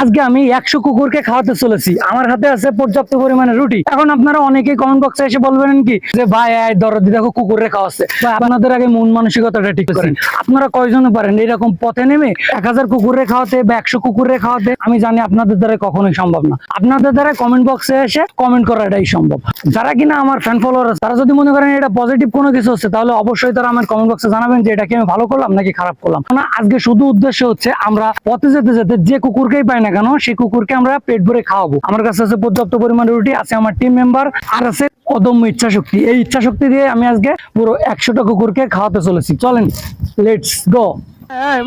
আজকে আমি 100 কুকুরকে খাওয়াতে চলেছি। আমার হাতে আছে পর্যাপ্ত পরিমাণে রুটি। এখন আপনারা অনেকেই কমেন্ট বক্সে এসে বলবেন কি যে ভাই দরদি দেখো কুকুরে খাওয়াচ্ছে। ভাই আপনাদের আগে মন মানসিকতাটা ঠিক করেন। আপনারা কয়জনে পারেন এরকম পথে নেমে 1000 কুকুরে খাওয়াতে বা 100 কুকুরে খাওয়াতে? আমি জানি আপনাদের দ্বারা কখনোই সম্ভব না। আপনাদের দ্বারা কমেন্ট বক্সে এসে কমেন্ট করাটাই সম্ভব। যারা কিনা আমার ফ্যান ফলোয়ার আছে, তারা যদি মনে করেন এটা পজিটিভ কোনো কিছু হচ্ছে, তাহলে অবশ্যই তারা আমার কমেন্ট বক্সে জানাবেন যে এটা কি আমি ভালো করলাম নাকি খারাপ করলাম। না, আজকে শুধু উদ্দেশ্য হচ্ছে আমরা পথে যেতে যেতে যে কুকুরকেই পাই না কেন সেই কুকুরকে আমরা পেট ভরে খাওয়াবো। আমার কাছে আছে পর্যাপ্ত পরিমাণে রুটি, আছে আমার টিম মেম্বার, আর আছে অদম্য ইচ্ছা শক্তি। এই ইচ্ছা শক্তি দিয়ে আমি আজকে পুরো 100টা কুকুরকে খাওয়াতে চলেছি। চলেন, লেটস গো। এই